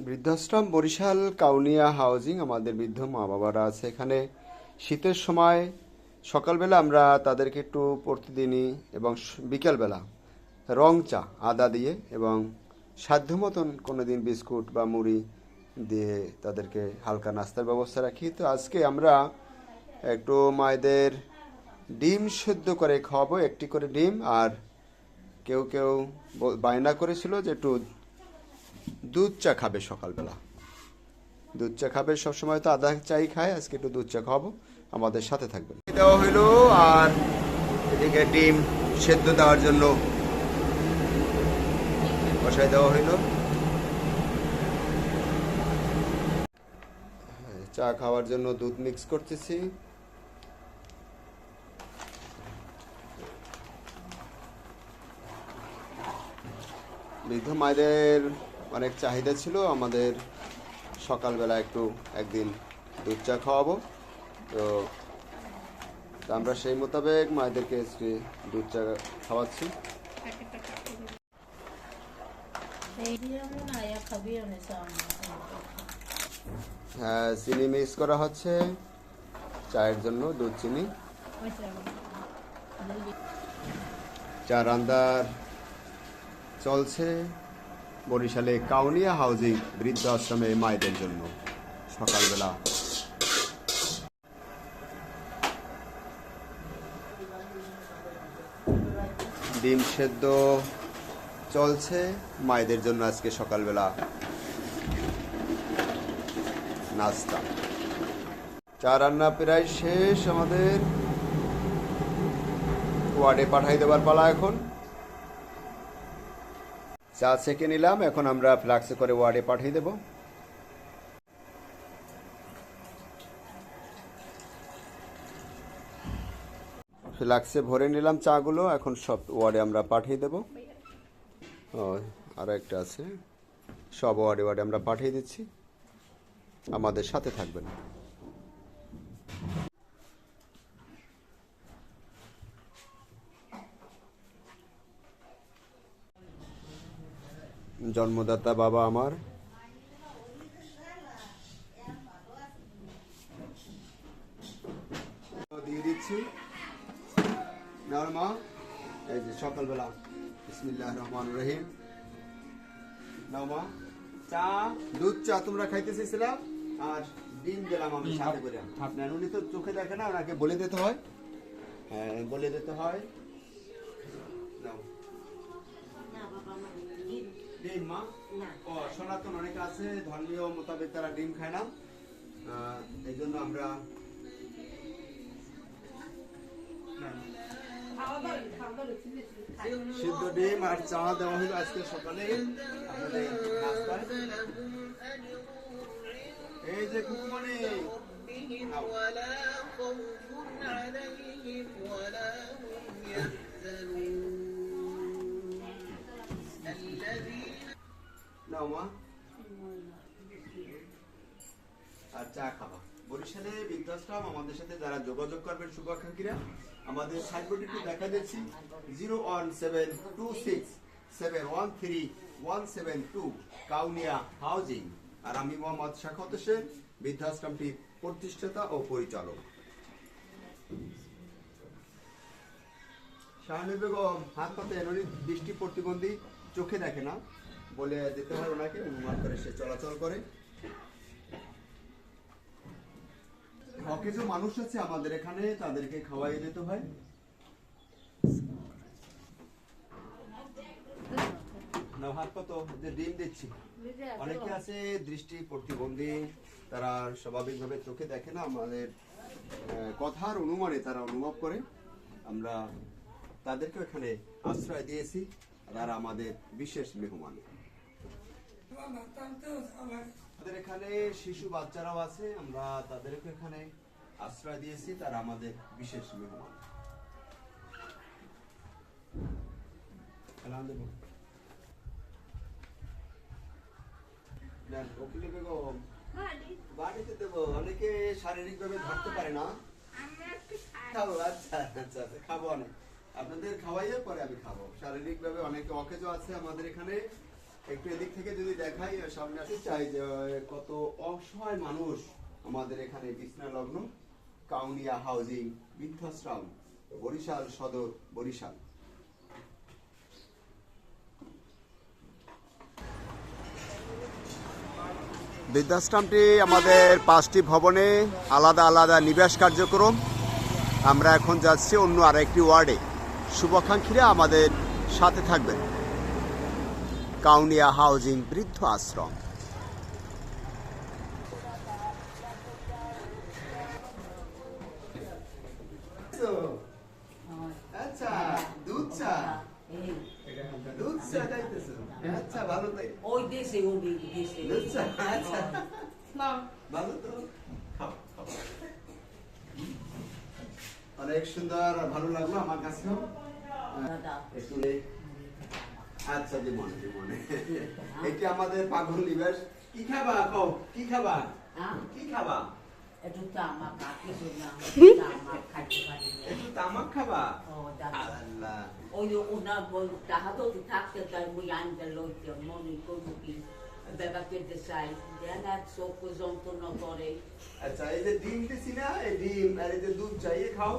বৃদ্ধাশ্রম বরিশাল কাউনিয়া হাউজিং। আমাদের বৃদ্ধ মা বাবারা আছে এখানে। শীতের সময় সকালবেলা আমরা তাদেরকে একটু প্রতিদিনই এবং বিকেলবেলা রং চা আদা দিয়ে এবং সাধ্য মতন কোনো দিন বিস্কুট বা মুড়ি দিয়ে তাদেরকে হালকা নাস্তার ব্যবস্থা রাখি। তো আজকে আমরা একটু মায়েদের ডিম সেদ্ধ করে খাওয়াবো, একটি করে ডিম। আর কেউ কেউ বায়না করেছিল যে একটু দুধ চা খাবে সকালবেলা, দুধ চা খাবে। সবসময় তো আদা চাই খায়, আজকে একটু দুধ চা খাওয়াবো, আমাদের সাথে থাকবেন। দেওয়া হইলো আর এদিকে ডিম সেদ্ধ দেওয়ার জন্য বসায় দেওয়া হইলো। চা খাওয়ার জন্য দুধ মিক্স করতেছি। বৃদ্ধ মায়েদের অনেক চাহিদা ছিল আমাদের সকালবেলা একটু একদিন দুধ চা খাওয়াবো। তো আমরা সেই মোতাবেক মায়েদেরকে দুধ চা খাওয়াচ্ছি। হ্যাঁ, চিনি মিক্স করা হচ্ছে চায়ের জন্য, দুধ চিনি। চা রান্নার চলছে বরিশালে কাউনিয়া হাউজিং বৃদ্ধ আশ্রমে মায়েদের জন্য সকালবেলা। ডিম সেদ্ধ চলছে মায়েদের জন্য আজকে সকালবেলা নাস্তা। চা রান্না প্রায় শেষ, আমাদের ওয়ার্ডে পাঠাই দেবার পালা। এখন চা ছেঁকে নিলাম, এখন আমরা ফ্লাক্সে করে ওয়ার্ডে পাঠিয়ে দেব। ফ্লাক্সে ভরে নিলাম চাগুলো, এখন সব ওয়ার্ডে আমরা পাঠিয়ে দেব। আরও একটা আছে, সব ওয়ার্ডে ওয়ার্ডে আমরা পাঠিয়ে দিচ্ছি, আমাদের সাথে থাকবেন। জন্মদাতা বাবা আমার, দিয়ে দিচ্ছি। মা এই যে সকালবেলা বিসমিল্লাহির রহমানির রহিম। নাও মা, চা দুধ চা তোমরা খাইতে চেয়েছিলাম, আর ডিম দিলাম আমি সাথে করে। আপনার উনি তো চোখে দেখে না, ওনাকে বলে দিতে হয়। হ্যাঁ, বলে দিতে হয়। নাও ডিম মা। ও সনাতন অনেক আছে, ধর্মীয় মোতাবেক তারা ডিম খায় না, এই জন্য আমরা সিদ্ধ ডিম আর চা দেওয়া হলো আজকে সকালে আপনাদের নাস্তায়। এই যে কুকুমনি, নাও মা, আর চা খাবা। বরিশালে বৃদ্ধাশ্রম আমাদের সাথে যারা যোগাযোগ করবেন শুভাকাঙ্ক্ষীরা, আমাদের সাইটবোর্ডে একটু দেখা দিচ্ছি 01726713172 কাউনিয়া হাউজিং। আর আমি মোহাম্মদ শাখাওয়াত হোসেন, বৃদ্ধাশ্রমটির প্রতিষ্ঠাতা ও পরিচালক। শাহানি বেগম হাত পাতেন, উনি দৃষ্টি প্রতিবন্ধী, চোখে দেখে না, বলে দিতে হয় ওনাকে, অনুমান করে সে চলাচল করে। কিছু মানুষ আছে আমাদের এখানে, তাদেরকে খাওয়াই দিতে হয়। না হাত কত যে ডিম দিচ্ছি। অনেকে আছে দৃষ্টি প্রতিবন্ধী, তারা স্বাভাবিকভাবে চোখে দেখে না, আমাদের কথার অনুমানে তারা অনুভব করে। আমরা তাদেরকে এখানে আশ্রয় দিয়েছি, তারা আমাদের বিশেষ মেহমান। আমাদের এখানে শিশু বাচ্চারাও আছে, আমরা তাদেরকে এখানে আশ্রয় দিয়েছি, তারা আমাদের বিশেষ মেহমান। বাড়িতে দেবো, অনেকে শারীরিক ভাবে ধরতে পারে না। আচ্ছা আচ্ছা, খাবো অনেক, আপনাদের খাওয়াইয়ে পরে আমি খাবো। শারীরিক ভাবে অনেকে অকেজো আছে আমাদের এখানে, একটু এদিক থেকে যদি দেখাই সামনে আসতে চাই যে কত অসহায় মানুষ আমাদের এখানে বিছনা লগ্ন কাউনিয়া হাউজিং বৃদ্ধাশ্রম বরিশাল সদর বরিশাল। বৃদ্ধাশ্রমটি আমাদের 5টি ভবনে আলাদা আলাদা নিবাস কার্যক্রম। আমরা এখন যাচ্ছি অন্য আরেকটি ওয়ার্ডে। শুভাকাঙ্ক্ষীরা আমাদের সাথে থাকবেন। কাউনিয়া হাউজিং বৃদ্ধ আশ্রম। আচ্ছা দুধ চা খাইতেছো? আচ্ছা ভালো তাই ওই দেশে ওই দেশে দুধ চা আচ্ছা ভালো তো খাও খাও। অনেক সুন্দর আর ভালো লাগলো আমার কাছেও। একটু আচ্ছা যে মনে এটি আমাদের পাগল নিবাস। কি খাবা কও কি খাবা কি খাবা? একটু তামাক কিছু না তামাক খাইতে পারি না। একটু তামাক খাবা? ও দাদা আল্লাহ ওই ওনার বই তাহা তো থাকতে তাই মুই আনতে লইতে মনে করবো কি বেবা পেতে চাই দেন এক চোখ যন্ত্রণা করে। আচ্ছা এই যে ডিম দিছি না এই ডিম আর এই যে দুধ চাইয়ে খাও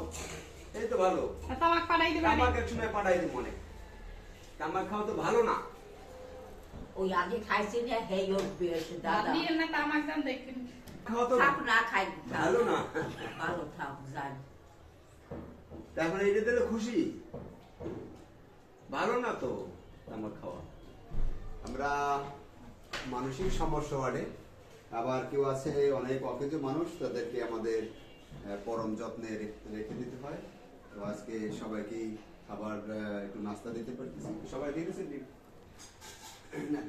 এই তো ভালো। তামাক পাঠাই দিবে তামাকের সময় পাঠাই দিই মনে তামাক খাও তো ভালো না। ওই আগে খাইছি না হেই উঠবে দাদা দিয়ে না তামাক জান দেখেন খাও তো থাক না খাই ভালো না। ভালো থাক যাই তারপরে এটা দিলে খুশি ভালো না তো তামাক খাওয়া। আমরা মানসিক সমস্যা ওয়ার্ডে আবার কেউ আছে অনেক অকেজো মানুষ তাদেরকে আমাদের পরম যত্নে রেখে দিতে হয়। তো আজকে সবাইকে খাবার একটু নাস্তা দিতে পারতেছি। সবাই দিয়ে দিচ্ছেন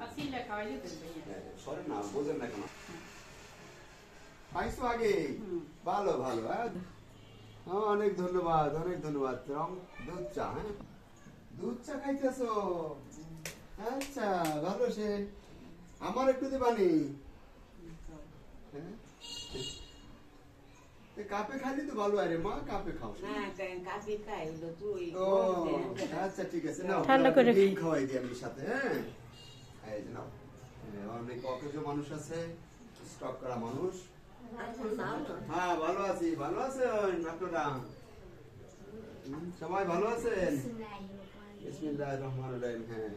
আসিলে খাওয়াই দিতে সরেন না বোঝেন না কেন পাইছো আগে ভালো ভালো অনেক ধন্যবাদ অনেক ধন্যবাদ। রং দুধ চা হ্যাঁ দুধ চা খাইতেছো? আচ্ছা ভালো সে আমার একটু দিবানি কাপে খাইলে তো ভালো আরে মা কাপে খাও। হ্যাঁ কাফি খাই হলো তুই ও আচ্ছা ঠিক আছে নাও ঠান্ডা করে ডিম খাওয়াই দিই আমি সাথে। হ্যাঁ এই যে নাও অনেক অকেজো মানুষ আছে স্টক করা মানুষ। হ্যাঁ ভালো আছি ভালো আছেন আপনারা সবাই ভালো আছেন? বিসমিল্লাহির রহমানির রহিম। হ্যাঁ